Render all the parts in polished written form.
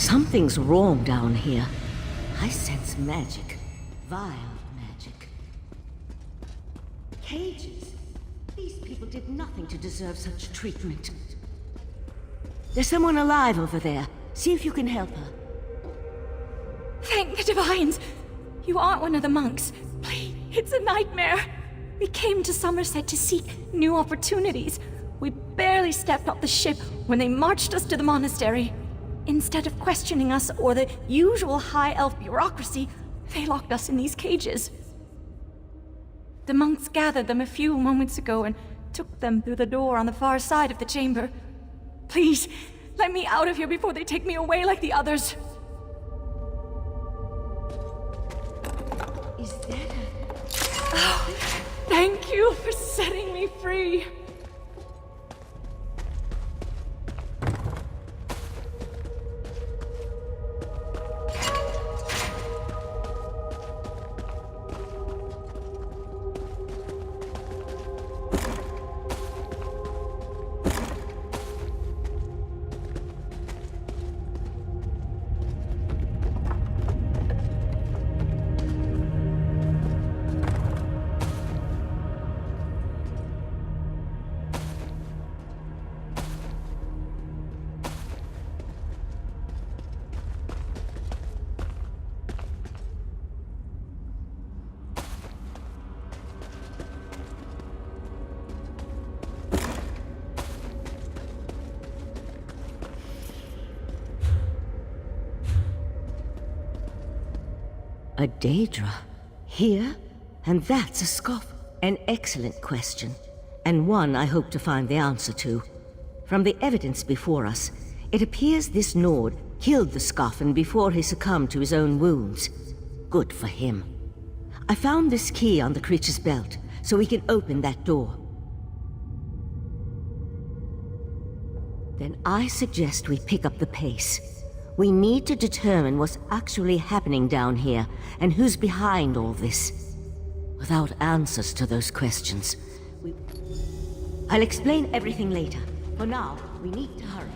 Something's wrong down here. I sense magic. Vile magic. Cages? These people did nothing to deserve such treatment. There's someone alive over there. See if you can help her. Thank the Divines! You aren't one of the monks. Please, it's a nightmare. We came to Summerset to seek new opportunities. We barely stepped off the ship when they marched us to the monastery. Instead of questioning us or the usual high elf bureaucracy, they locked us in these cages. The monks gathered them a few moments ago and took them through the door on the far side of the chamber. Please, let me out of here before they take me away like the others. Is that Oh, thank you for setting me free. a Daedra? Here? And that's a scoff? An excellent question, and one I hope to find the answer to. From the evidence before us, it appears this Nord killed the Scoffin before he succumbed to his own wounds. Good for him. I found this key on the creature's belt, so we can open that door. Then I suggest we pick up the pace. We need to determine what's actually happening down here, and who's behind all this. Without answers to those questions, I'll explain everything later. For now, we need to hurry.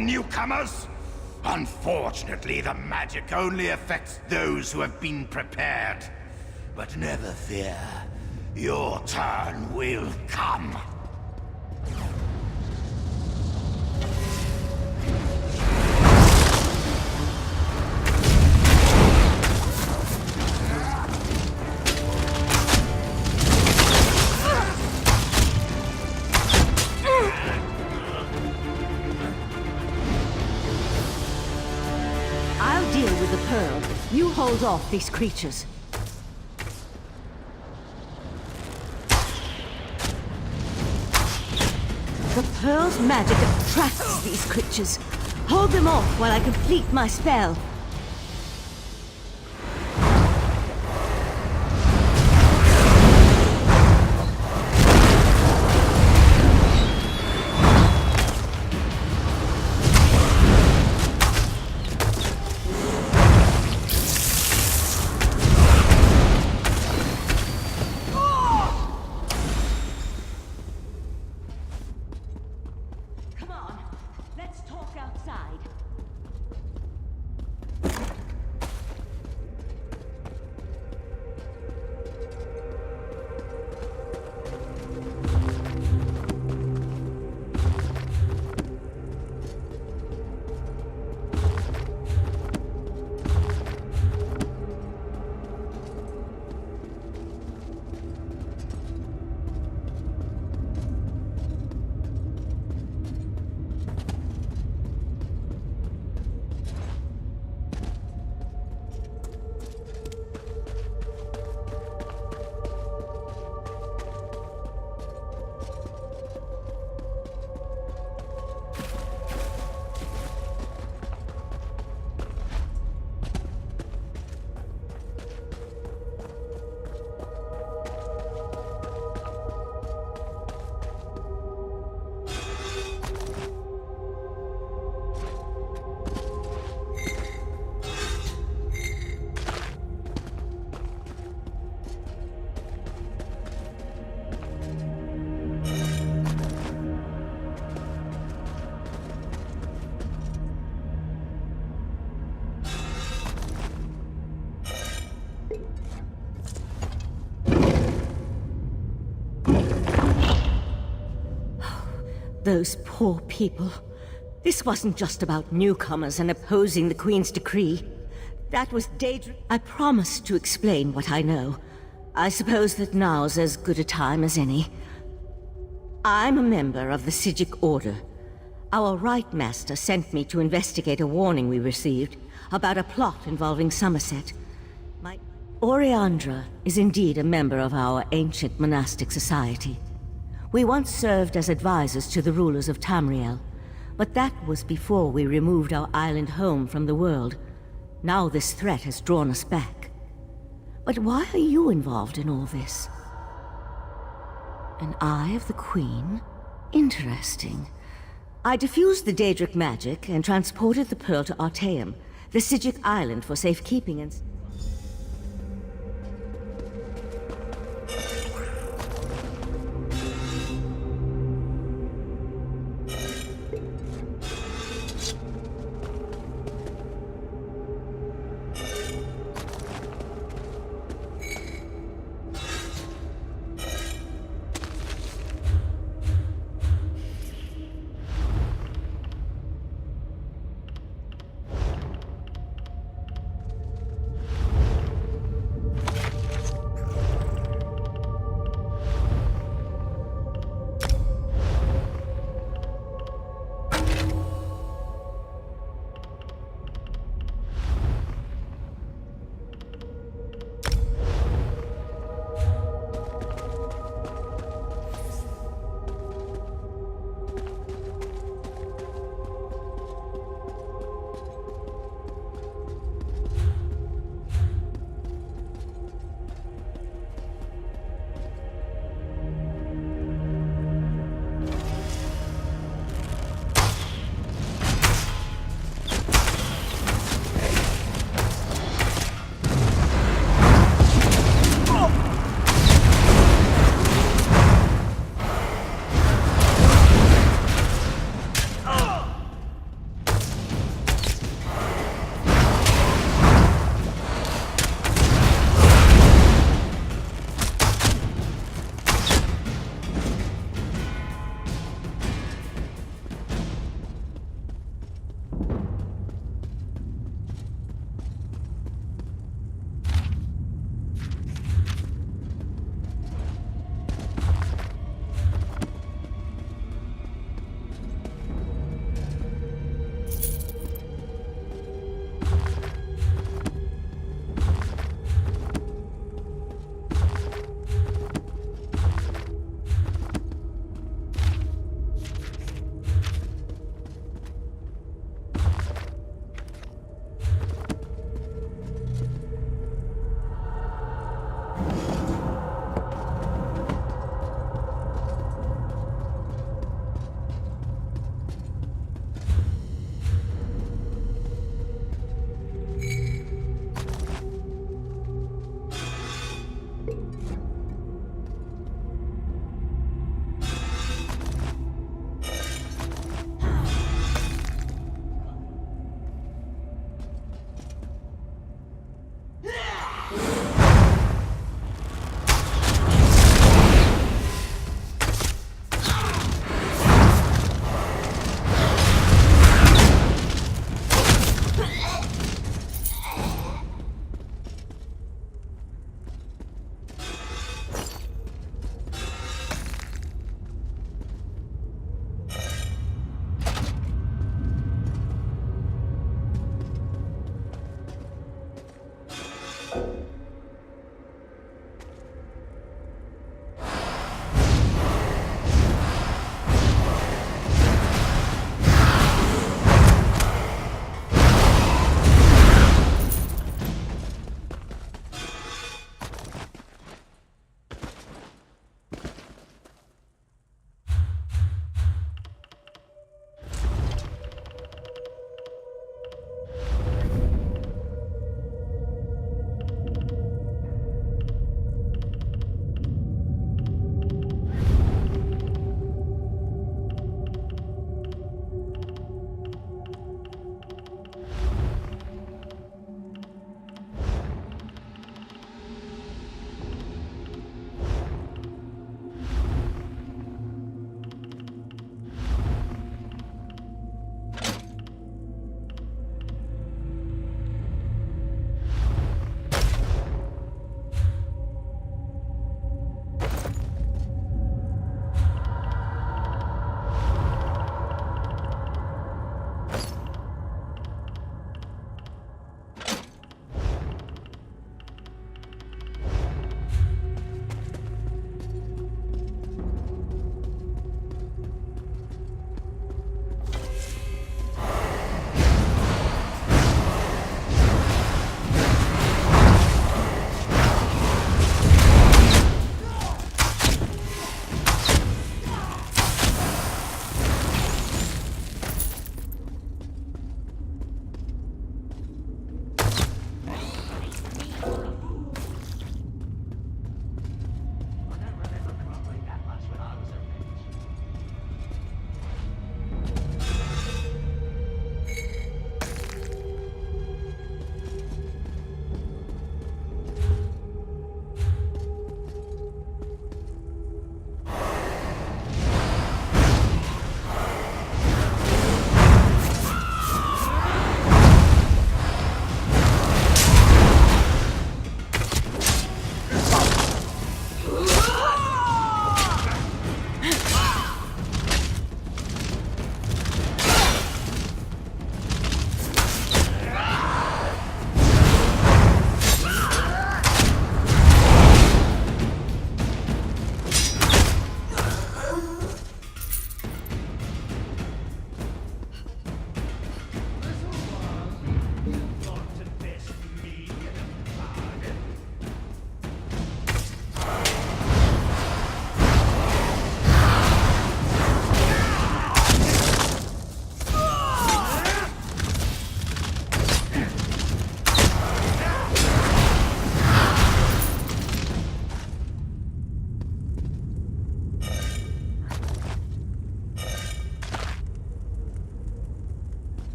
Newcomers? Unfortunately, the magic only affects those who have been prepared. But never fear, your turn will come. You hold off these creatures. The Pearl's magic attracts these creatures. Hold them off while I complete my spell. Those poor people. This wasn't just about newcomers and opposing the Queen's decree. That was I promised to explain what I know. I suppose that now's as good a time as any. I'm a member of the Psijic Order. Our Right Master sent me to investigate a warning we received about a plot involving Summerset. Oriandra is indeed a member of our ancient monastic society. We once served as advisors to the rulers of Tamriel, but that was before we removed our island home from the world. Now this threat has drawn us back. But why are you involved in all this? An Eye of the Queen? Interesting. I diffused the Daedric magic and transported the pearl to Artaeum, the Psijic island, for safekeeping and...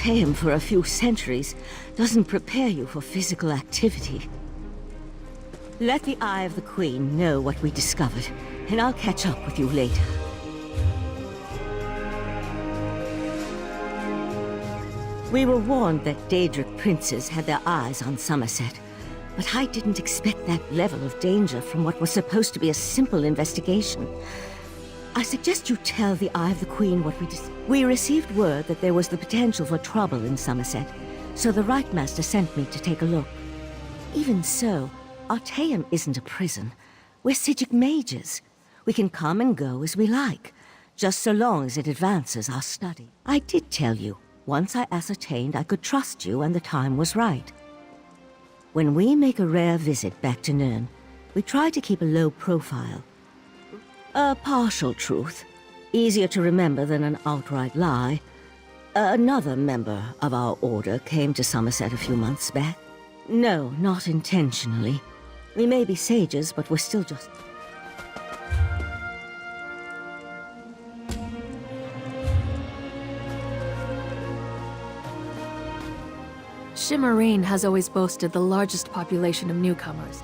Altaeum for a few centuries doesn't prepare you for physical activity. Let the Eye of the Queen know what we discovered, and I'll catch up with you later. We were warned that Daedric princes had their eyes on Summerset, but I didn't expect that level of danger from what was supposed to be a simple investigation. I suggest you tell the Eye of the Queen what we received word that there was the potential for trouble in Summerset, so the Right Master sent me to take a look. Even so, Altaeum isn't a prison. We're Psijic mages. We can come and go as we like, just so long as it advances our study. I did tell you, once I ascertained I could trust you and the time was right. When we make a rare visit back to Nirn, we try to keep a low profile. A partial truth, easier to remember than an outright lie. Another member of our order came to Summerset a few months back. No, not intentionally. We may be sages, but we're still just... Shimmerine has always boasted the largest population of newcomers.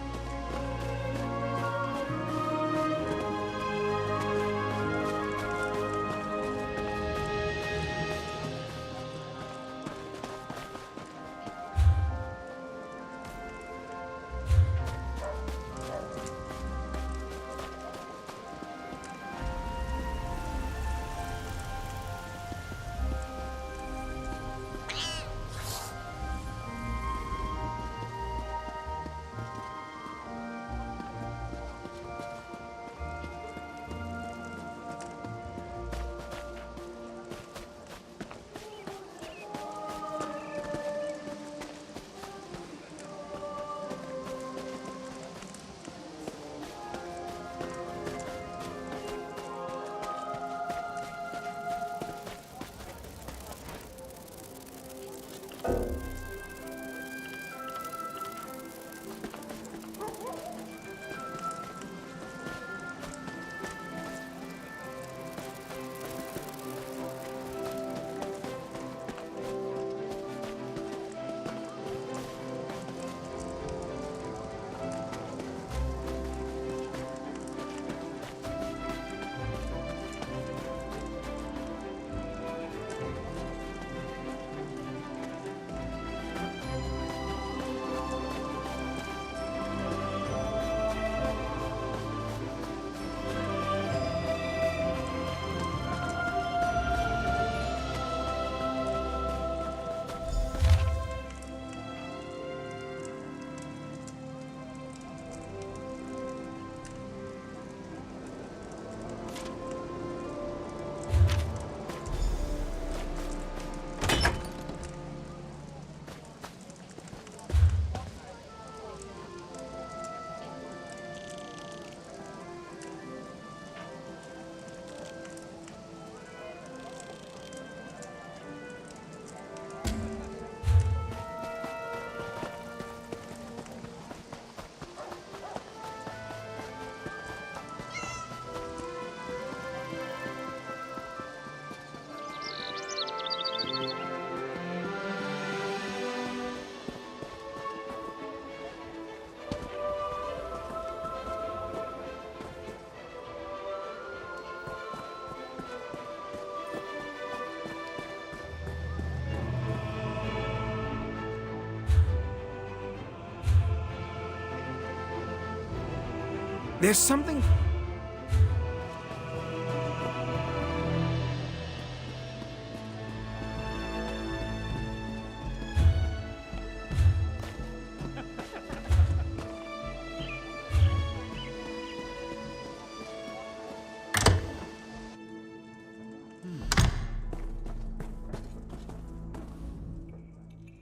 There's something...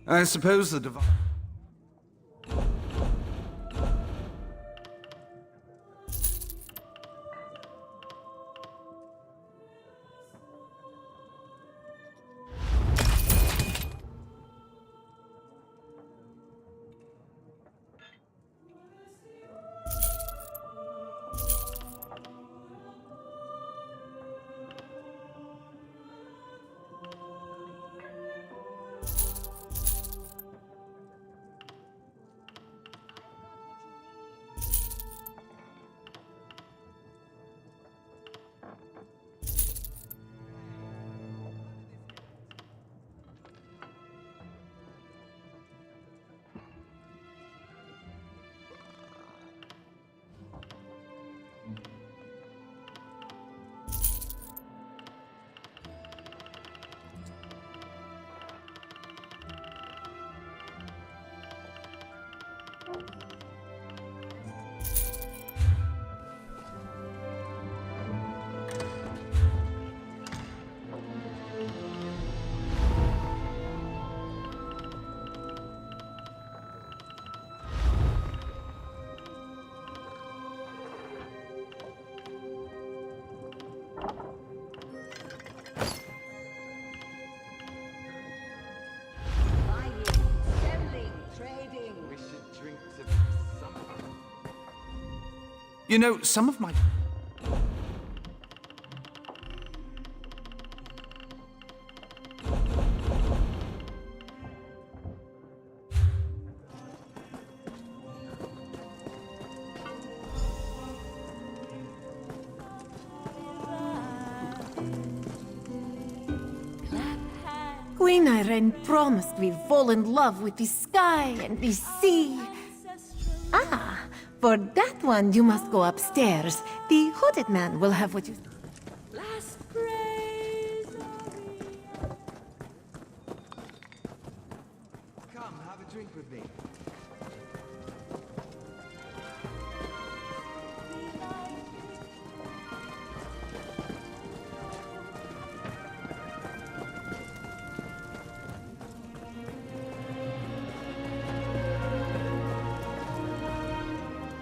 I suppose the device... You know, some of my... Queen Irene promised we fall in love with the sky and the sea. Ah, for that one you must go upstairs. The hooded man will have what you... Last praise Come, have a drink with me.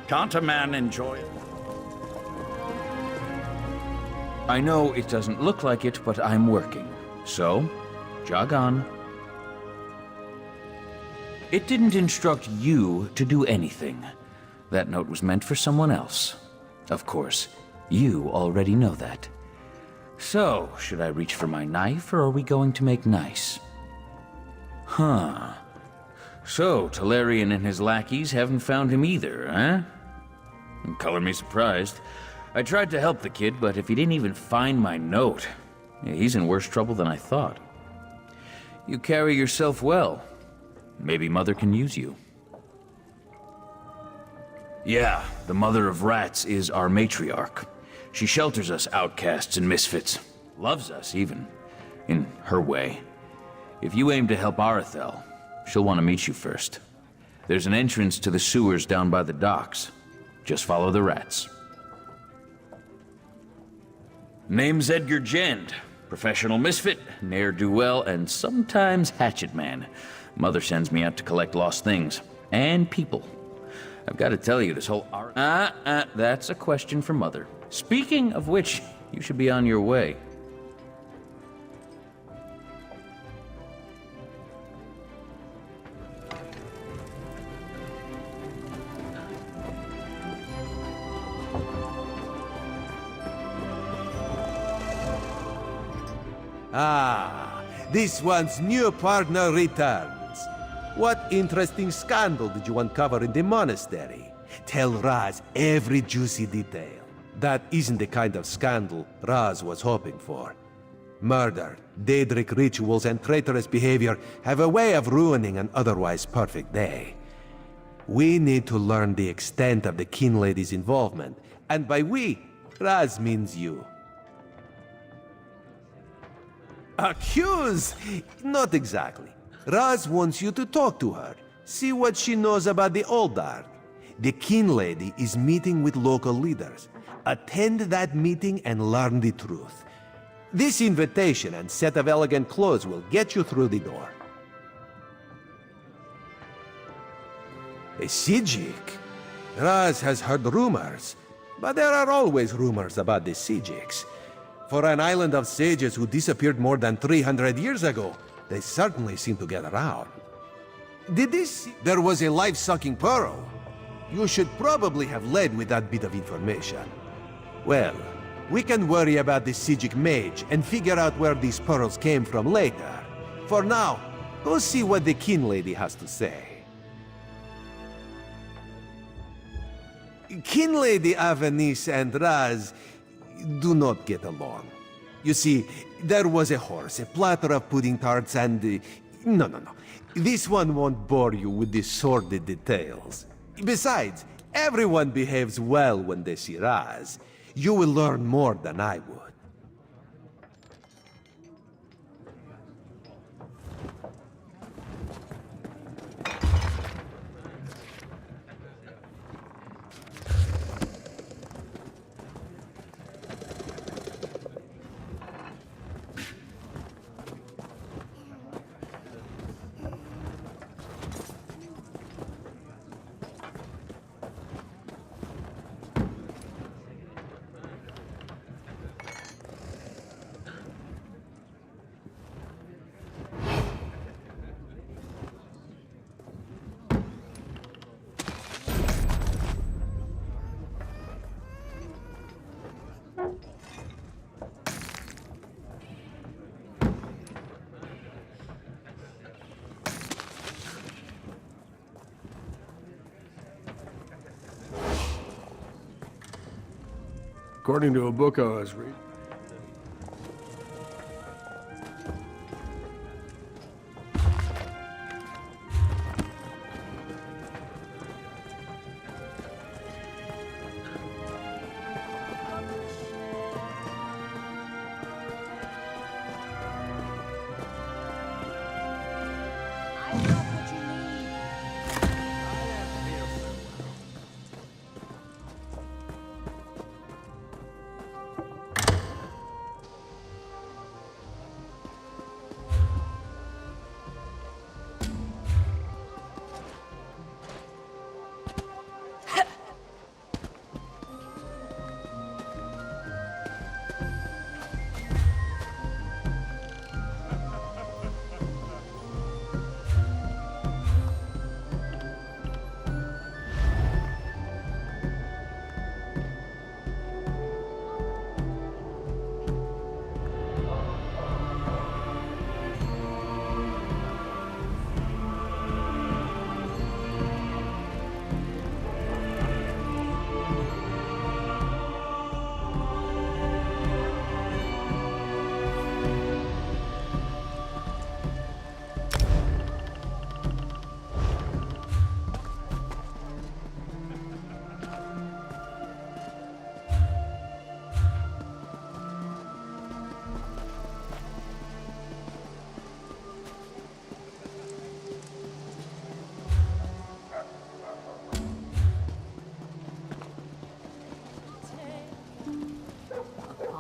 Can't a man enjoy it? I know it doesn't look like it, but I'm working. So, jog on. It didn't instruct you to do anything. That note was meant for someone else. Of course, you already know that. So, should I reach for my knife, or are we going to make nice? Huh. So, Talarian and his lackeys haven't found him either, eh? Color me surprised. I tried to help the kid, but if he didn't even find my note, he's in worse trouble than I thought. You carry yourself well. Maybe Mother can use you. Yeah, the Mother of Rats is our matriarch. She shelters us outcasts and misfits. Loves us, even. In her way. If you aim to help Arethel, she'll want to meet you first. There's an entrance to the sewers down by the docks. Just follow the rats. Name's Edgar Jend. Professional misfit, ne'er-do-well, and sometimes hatchet man. Mother sends me out to collect lost things. And people. I've got to tell you, this whole that's a question for Mother. Speaking of which, you should be on your way. Ah, this one's new partner returns. What interesting scandal did you uncover in the monastery? Tell Raz every juicy detail. That isn't the kind of scandal Raz was hoping for. Murder, Daedric rituals, and traitorous behavior have a way of ruining an otherwise perfect day. We need to learn the extent of the Kin Lady's involvement, and by we, Raz means you. Accuse? Not exactly. Raz wants you to talk to her. See what she knows about the Oldark. The Kin Lady is meeting with local leaders. Attend that meeting and learn the truth. This invitation and set of elegant clothes will get you through the door. A Sijik? Raz has heard rumors, but there are always rumors about the Sijiks. For an island of sages who disappeared more than 300 years ago, they certainly seem to get around. Did this... There was a life-sucking pearl. You should probably have led with that bit of information. Well, we can worry about the Sijik mage and figure out where these pearls came from later. For now, go see what the Kin Lady has to say. Kin Lady Avenice and Raz do not get along. You see, there was a horse, a platter of pudding tarts, and... No. This one won't bore you with the sordid details. Besides, everyone behaves well when they see Raz. You will learn more than I would. According to a book I was reading.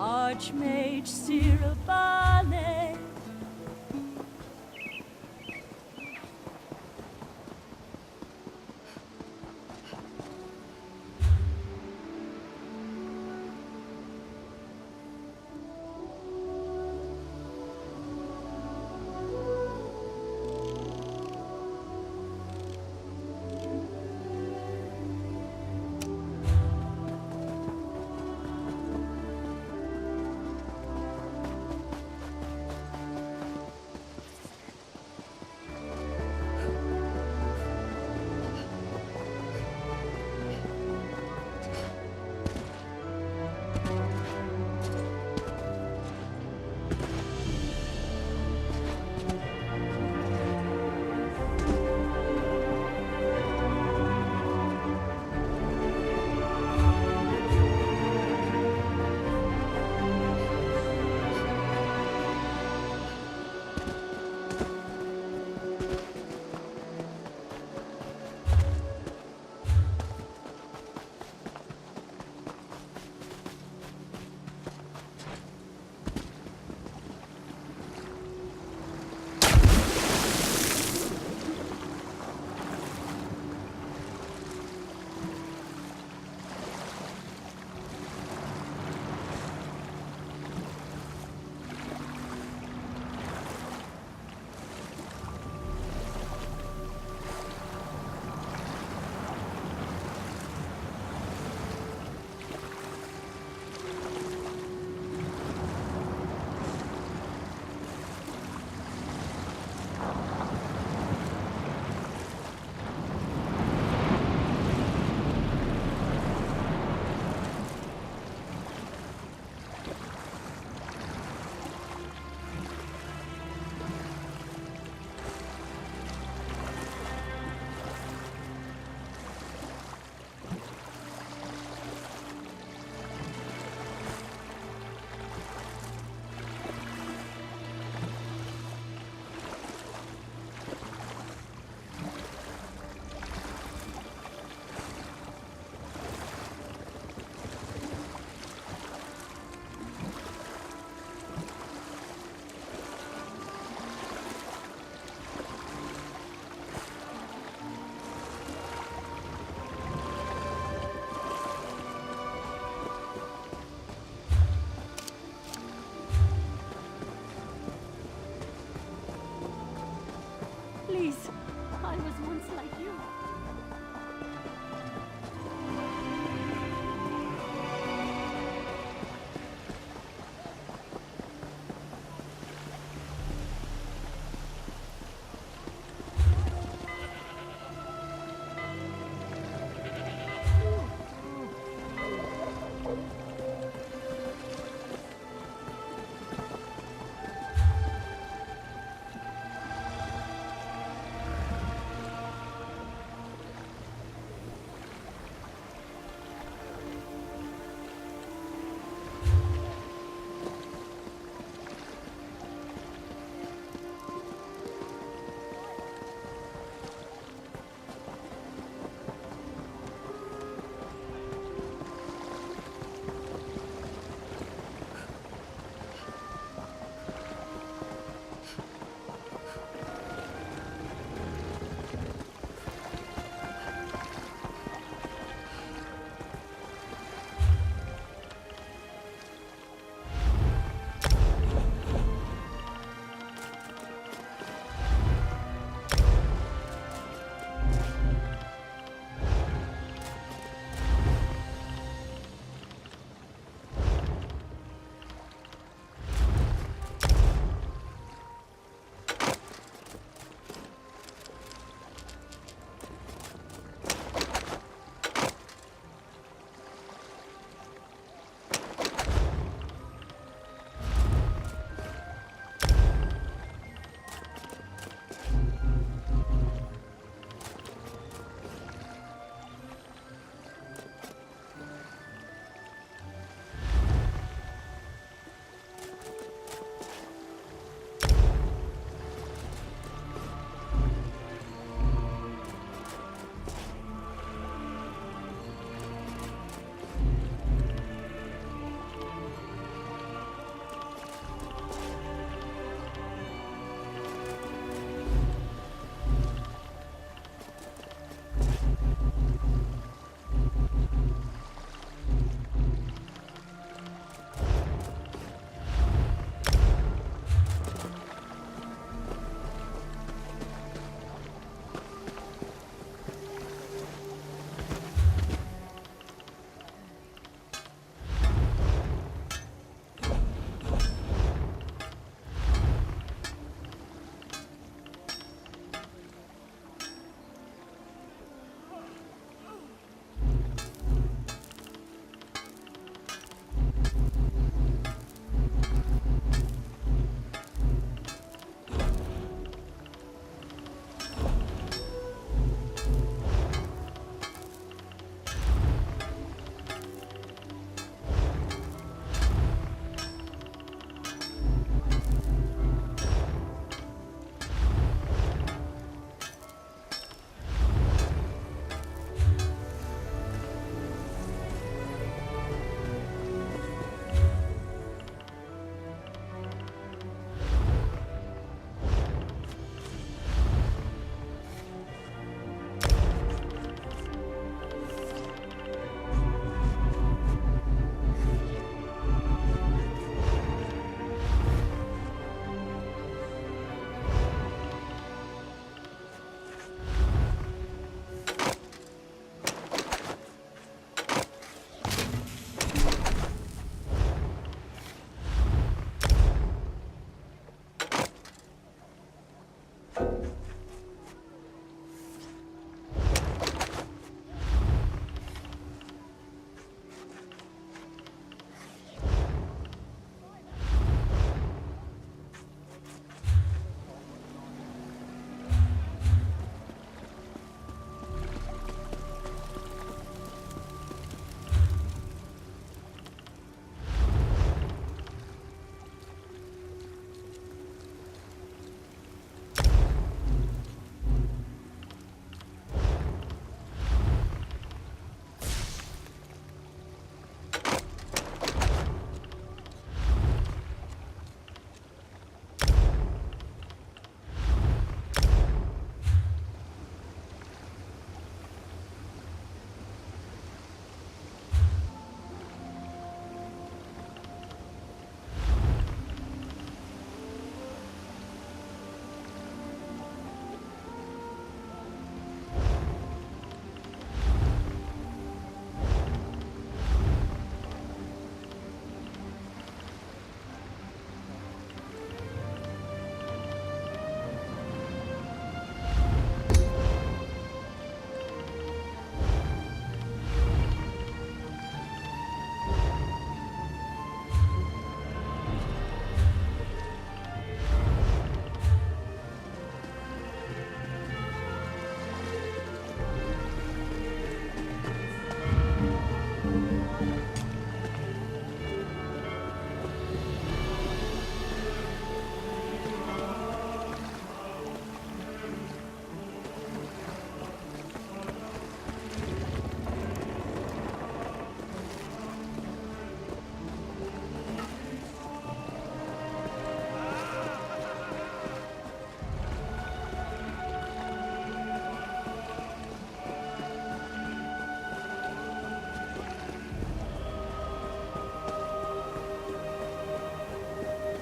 Archmage Sirabale.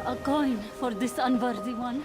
A coin for this unworthy one.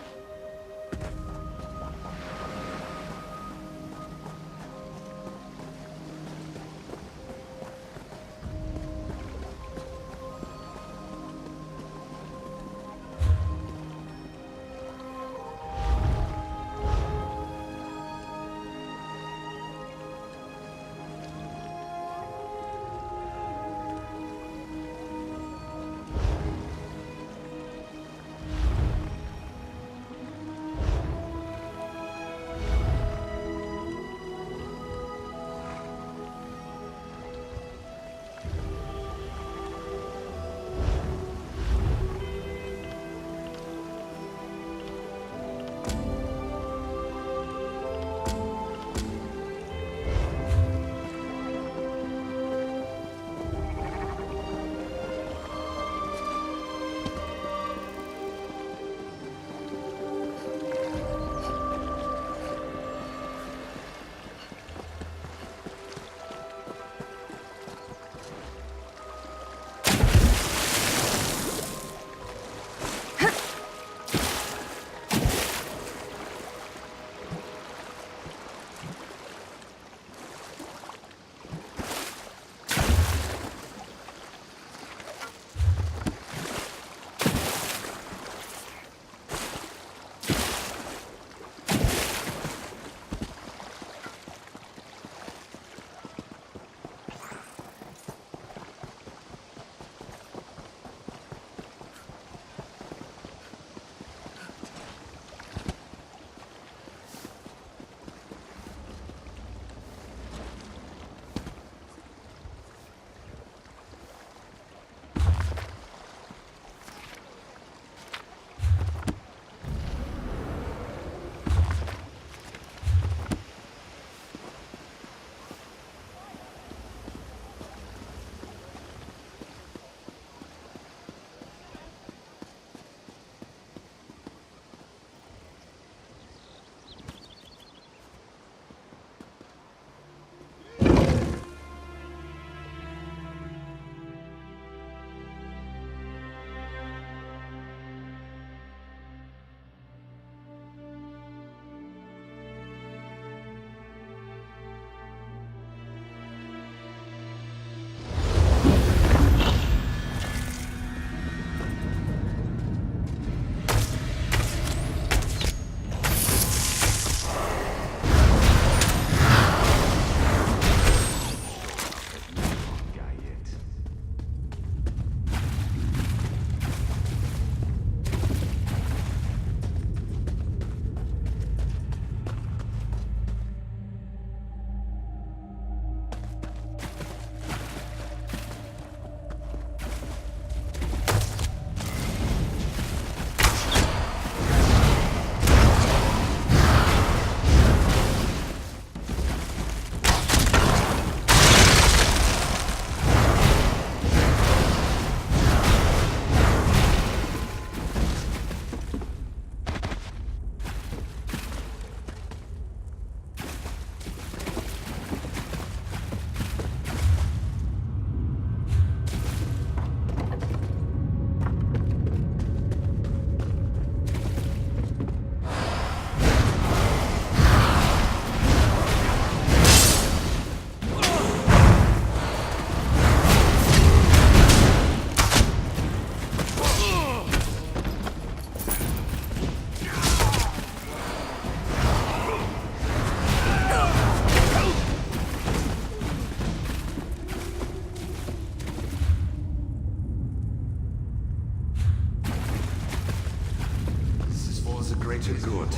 greater good.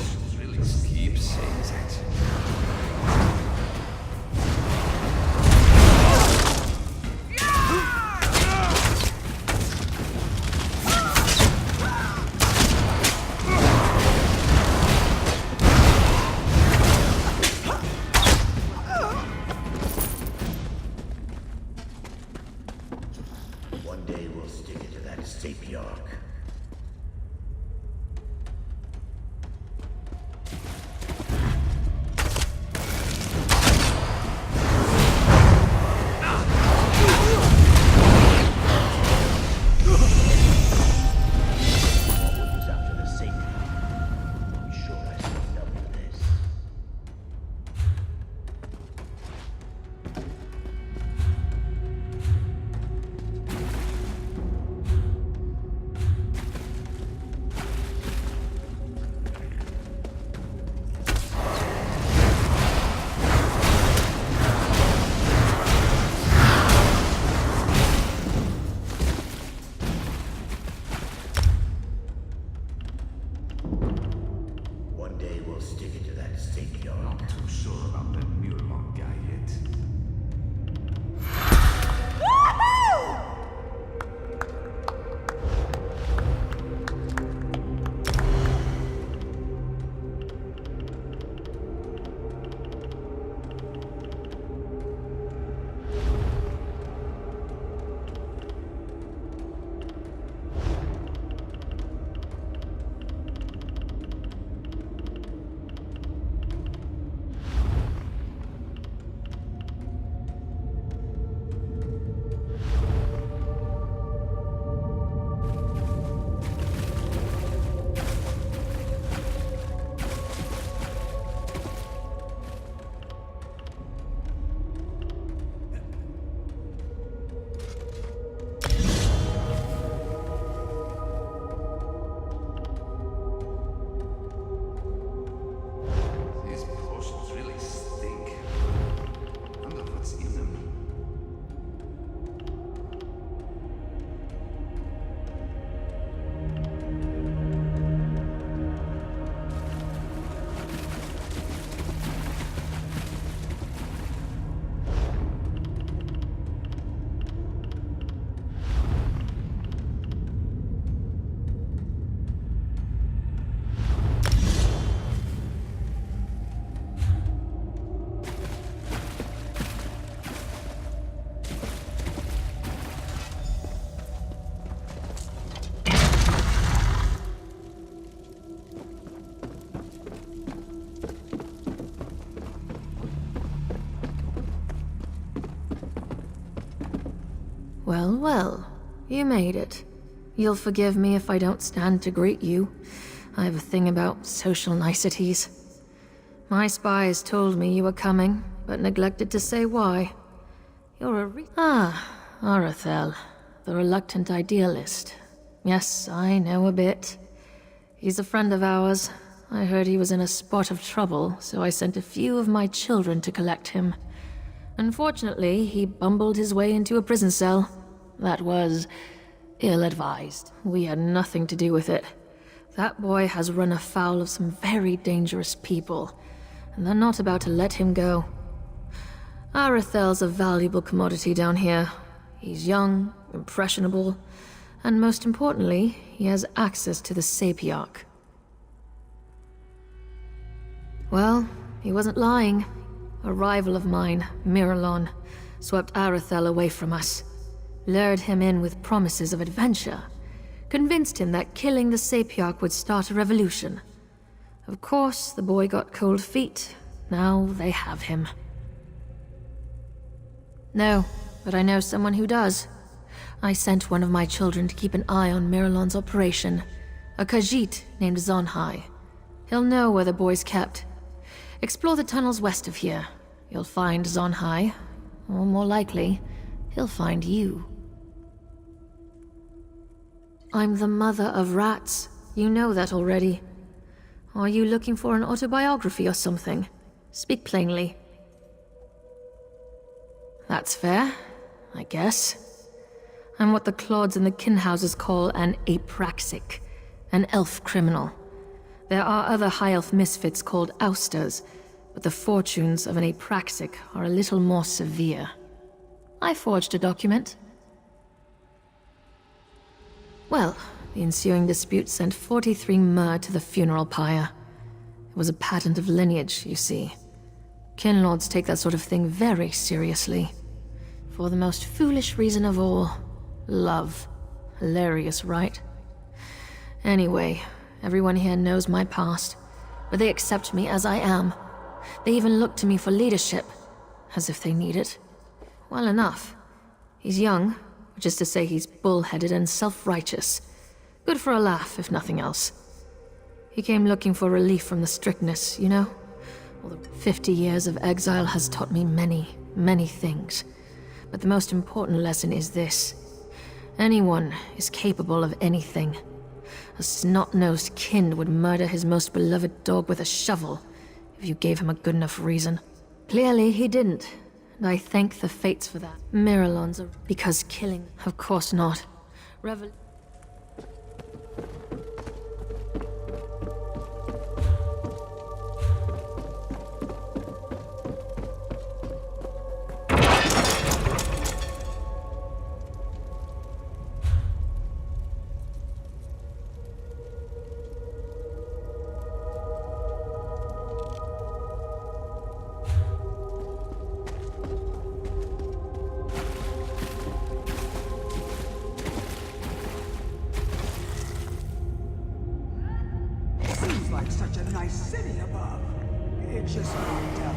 Let's keep saying that. One day we'll stick it to that sapiarch. Well, well, you made it. You'll forgive me if I don't stand to greet you. I have a thing about social niceties. My spies told me you were coming, but neglected to say why. You're Arathel, the reluctant idealist. Yes, I know a bit. He's a friend of ours. I heard he was in a spot of trouble, so I sent a few of my children to collect him. Unfortunately, he bumbled his way into a prison cell. That was ill-advised. We had nothing to do with it. That boy has run afoul of some very dangerous people, and they're not about to let him go. Arathel's a valuable commodity down here. He's young, impressionable, and most importantly, he has access to the Sapiarch. Well, he wasn't lying. A rival of mine, Miralon, swept Arathel away from us, lured him in with promises of adventure, convinced him that killing the Sapiarch would start a revolution. Of course, the boy got cold feet. Now they have him. No, but I know someone who does. I sent one of my children to keep an eye on Miralon's operation, a Khajiit named Zonhai. He'll know where the boy's kept. Explore the tunnels west of here. You'll find Zonhai, or more likely, he'll find you. I'm the mother of rats. You know that already. Are you looking for an autobiography or something? Speak plainly. That's fair, I guess. I'm what the Clods and the Kinhouses call an apraxic, an elf criminal. There are other high elf misfits called ousters, but the fortunes of an apraxic are a little more severe. I forged a document. Well, the ensuing dispute sent 43 mer to the funeral pyre. It was a patent of lineage, you see. Kinlords take that sort of thing very seriously. For the most foolish reason of all, love. Hilarious, right? Anyway, everyone here knows my past, but they accept me as I am. They even look to me for leadership, as if they need it. Well enough. He's young, which is to say he's bullheaded and self-righteous. Good for a laugh, if nothing else. He came looking for relief from the strictness, you know? Well, the 50 years of exile has taught me many, many things. But the most important lesson is this. Anyone is capable of anything. A snot-nosed kin would murder his most beloved dog with a shovel if you gave him a good enough reason. Clearly, he didn't, and I thank the fates for that. Miralon's because killing, of course not. Seems like such a nice city above. It just moved up.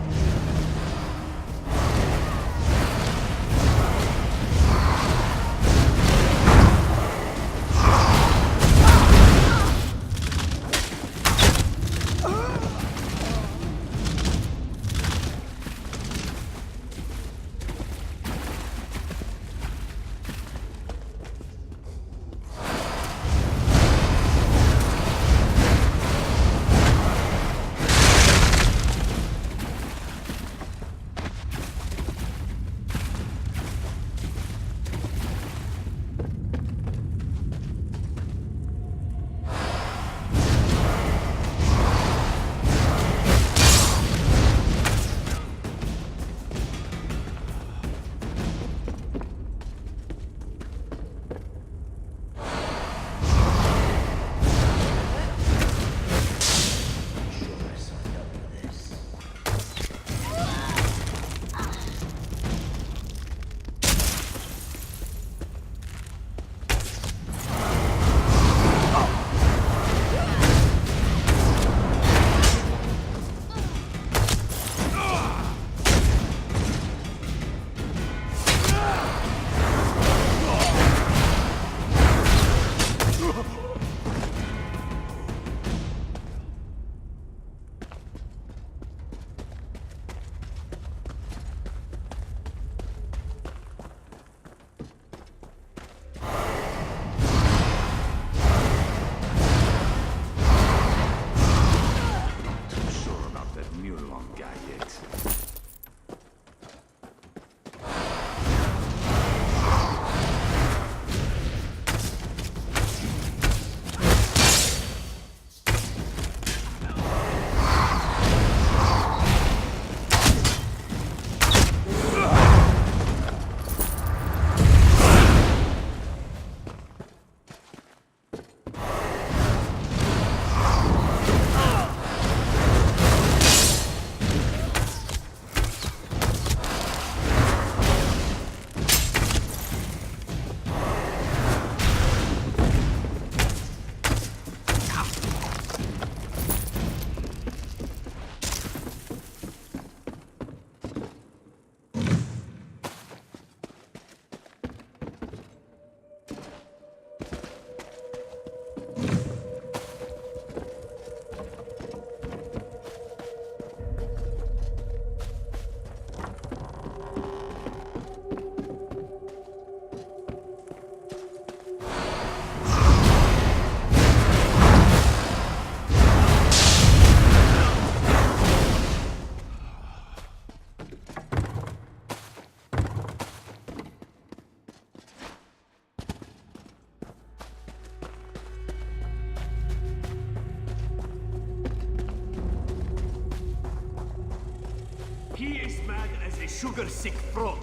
sugar-sick frog.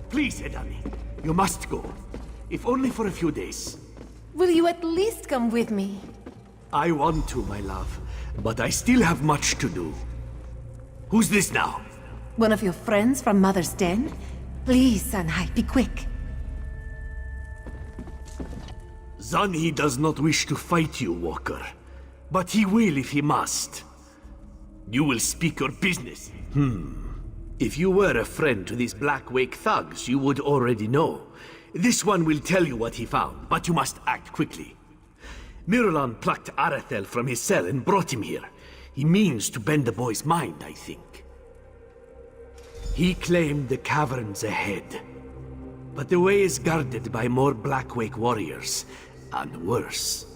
Please, Edani, you must go. If only for a few days. Will you at least come with me? I want to, my love, but I still have much to do. Who's this now? One of your friends from Mother's Den? Please, Sanhai, be quick. Zani does not wish to fight you, Walker. But he will if he must. You will speak your business. If you were a friend to these Black Wake thugs, you would already know. This one will tell you what he found, but you must act quickly. Mirulon plucked Arathel from his cell and brought him here. He means to bend the boy's mind, I think. He claimed the caverns ahead. But the way is guarded by more Black Wake warriors, and worse.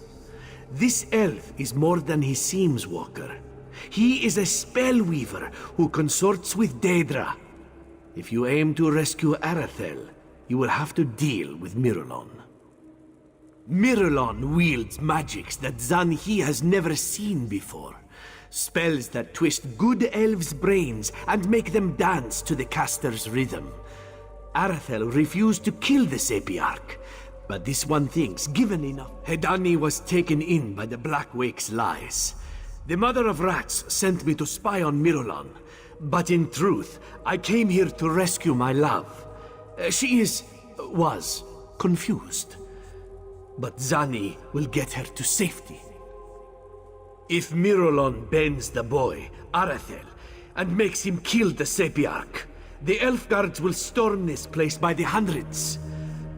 This elf is more than he seems, Walker. He is a spellweaver who consorts with Daedra. If you aim to rescue Arathel, you will have to deal with Mirulon. Mirulon wields magics that Zanhi has never seen before. Spells that twist good elves' brains and make them dance to the caster's rhythm. Arathel refused to kill the Sapiarch, but this one thinks, given enough, Hedani was taken in by the Black Wake's lies. The Mother of Rats sent me to spy on Mirulon, but in truth, I came here to rescue my love. She was confused. But Zani will get her to safety. If Mirulon bends the boy, Arathel, and makes him kill the Sapiarch, the elf guards will storm this place by the hundreds.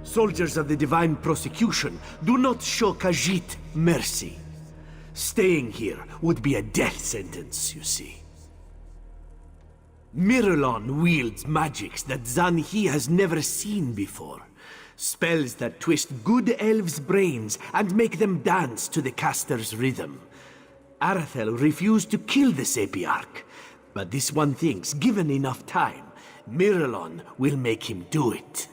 Soldiers of the Divine Prosecution do not show Khajiit mercy. Staying here would be a death sentence, you see. Mirulon wields magics that Zanhi has never seen before. Spells that twist good elves' brains and make them dance to the caster's rhythm. Arathel refused to kill the Sapiarch, but this one thinks, given enough time, Mirulon will make him do it.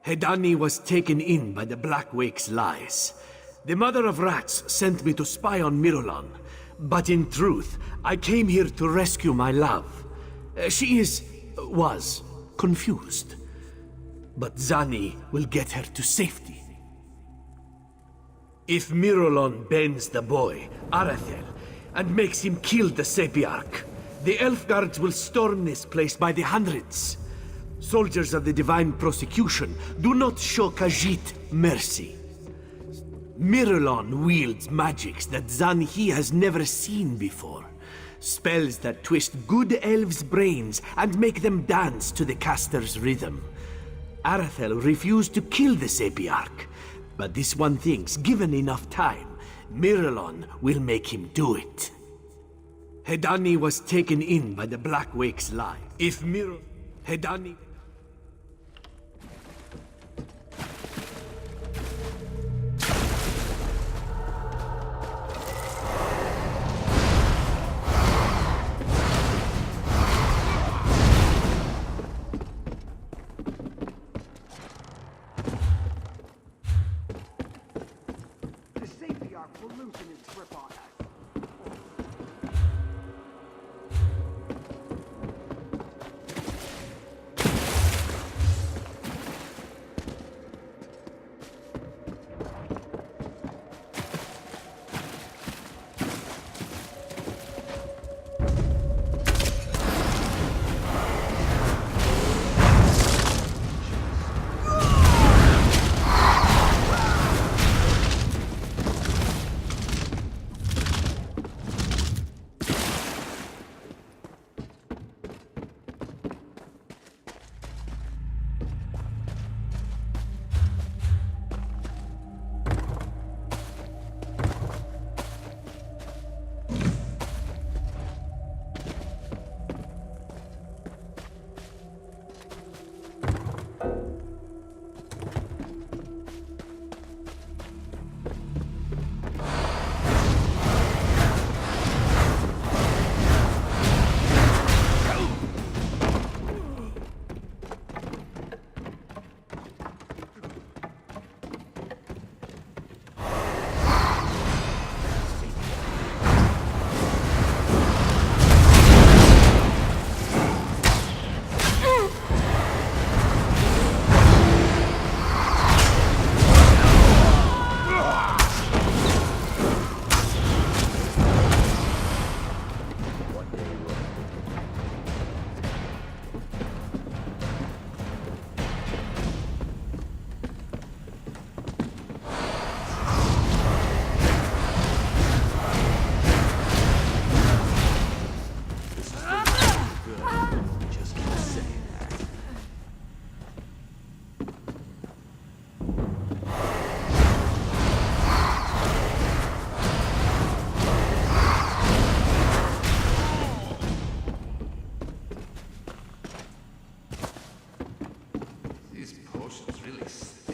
Hedani was taken in by the Black Wake's lies. The Mother of Rats sent me to spy on Mirulon, but in truth, I came here to rescue my love. She was confused. But Zani will get her to safety. If Mirulon bends the boy, Arathel, and makes him kill the Sapiarch, the elf guards will storm this place by the hundreds. Soldiers of the Divine Prosecution do not show Khajiit mercy. Mirulon wields magics that Zanhi has never seen before. Spells that twist good elves' brains and make them dance to the caster's rhythm. Arathel refused to kill the Sapiarch, but this one thinks, given enough time, Mirulon will make him do it. Hedani was taken in by the Black Wake's lie. If Hedani... really stink.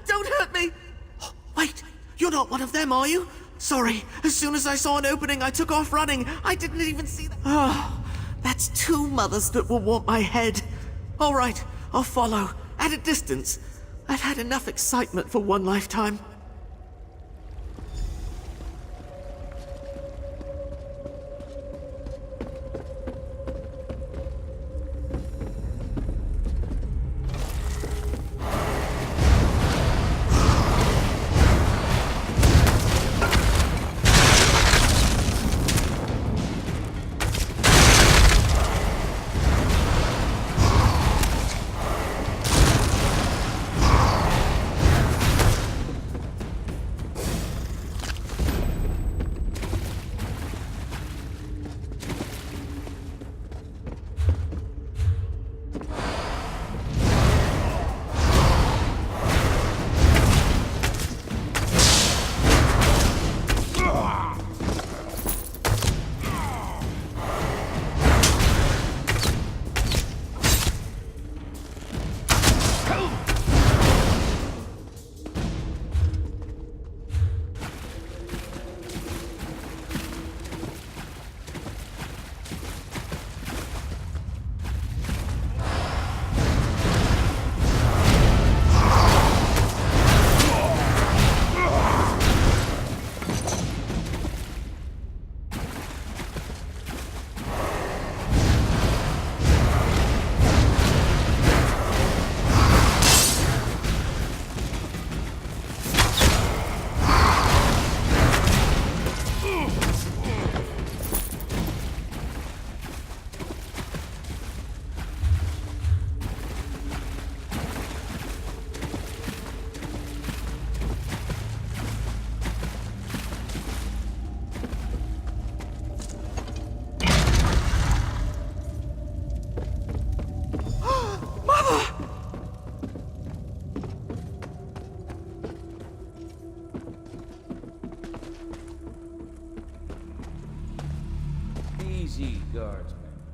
Don't hurt me! Wait, you're not one of them, are you? Sorry, as soon as I saw an opening, I took off running. I didn't even see that. Oh, that's two mothers that will want my head. All right, I'll follow, at a distance. I've had enough excitement for one lifetime.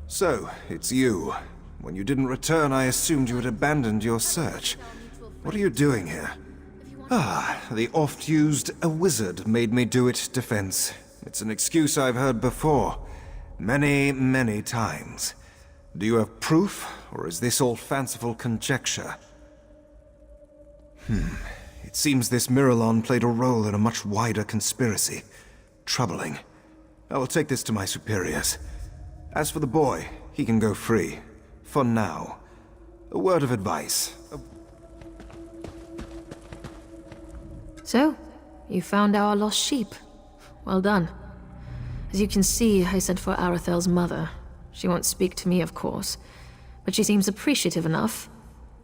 So, it's you. When you didn't return, I assumed you had abandoned your search. What are you doing here? Ah, the oft-used "a wizard made me do it" defense. It's an excuse I've heard before. Many, many times. Do you have proof, or is this all fanciful conjecture? It seems this Miralon played a role in a much wider conspiracy. Troubling. I will take this to my superiors. As for the boy, he can go free. For now. A word of advice. So, you found our lost sheep. Well done. As you can see, I sent for Arathel's mother. She won't speak to me, of course, but she seems appreciative enough.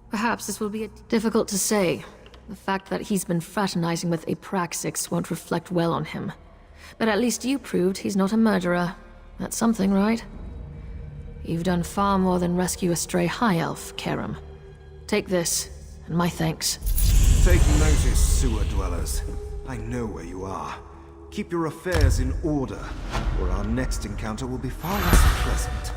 Perhaps this will be difficult to say. The fact that he's been fraternizing with Apraxix won't reflect well on him. But at least you proved he's not a murderer. That's something, right? You've done far more than rescue a stray high elf, Karam. Take this, and my thanks. Take notice, sewer dwellers. I know where you are. Keep your affairs in order, or our next encounter will be far less pleasant.